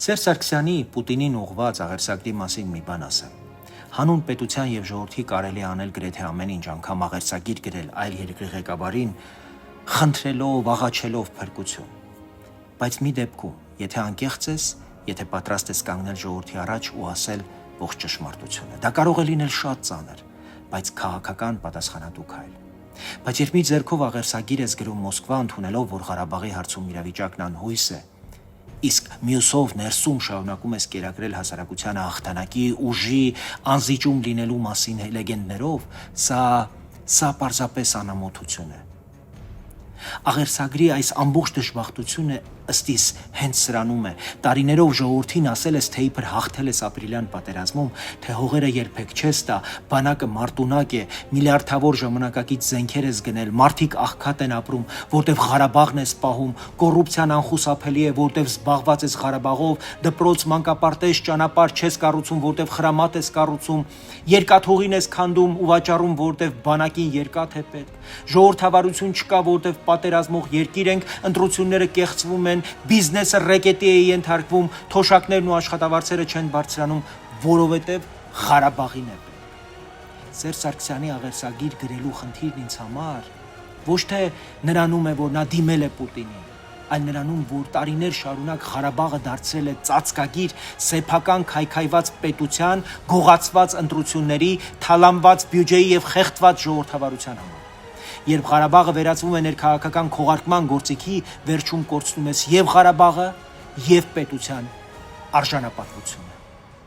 Սերժ Սարգսյանի Պուտինին ուղղված աղերսագդի մասին մի բան ասեմ։ Հանուն պետության եւ ժողովրդի կարելի անել գրեթե ամեն ինչ, անգամ աղերսագիր գրել այլ երկրի ղեկավարին, խնդրելով, աղաչելով փրկություն։ Բայց մի դեպքում, եթե անկեղծ ես, եթե պատրաստ ես կանգնել ժողովրդի առաջ ու ասել ողջ ճշմարտությունը, դա կարող է լինել շատ ծանր, բայց քաղաքական պատասխանատու քայլ։ Բայց երբ մի ձեռքով աղերսագիր ես գրում Մոսկվա, ընդունելով, որ Ղարաբաղի հարցում իրավիճակն անհույս է, իսկ մյուսով ներսում շարունակում ես կերակրել հասարակությանը հաղթանակի, ուժի, անզիջում լինելու մասին լեգենդներով, սա պարզապես անամոթություն է։ Աղերսագրի այս ամբողջ դժբախտությունը ըստ իս հենց սրանում է։ Տարիներով ժողովրդին ասել ես, թե իբր հաղթել ես ապրիլյան պատերազմում, թե հողերը երբեք չես տա, բանակը մարտունակ է, միլիարդավոր ժամանակակից զենքեր ես գնել, մարդիկ աղքատ են ապրում, որտեվ Ղարաբաղն ես պահում, կոռուպցիան անխուսափելի է, որտեվ զբաղված ես Ղարաբաղով, դպրոց, մանկապարտեզ, ճանապարհ չես կառուցում, որտեվ խրամատ ես կառուցում, երկաթուղին ես քանդում ու վաճառում, որտեվ բանակին երկաթ է պետք, ժողովրդավարություն չկա, որտեվ պատերազմող երկիր ենք, ընտրությունները կեղծվում են, բիզնեսը ռեկետի է ենթարկվում, թոշակներն ու աշխատավարձերը չեն բարձրանում, որովհետև Ղարաբաղին է պետք։ Սերժ Սարգսյանի աղերսագիր գրելու խնդիրն ինձ համար ոչ թե նրանում է, որ նա դիմել է Պուտինին, այլ նրանում, որ տարիներ շարունակ Ղարաբաղը դարձել է ծածկագիր սեփական քայքայված պետության, գողացված ընտրությունների, թալանված բյուջեի եւ խեղդված ժողովրդավարության համար։ Երբ Ղարաբաղը վերածվում է ներքաղաքական քողարկման գործիքի, վերջում կորցնում ես եւ Ղարաբաղը, եւ պետության արժանապատվությունը։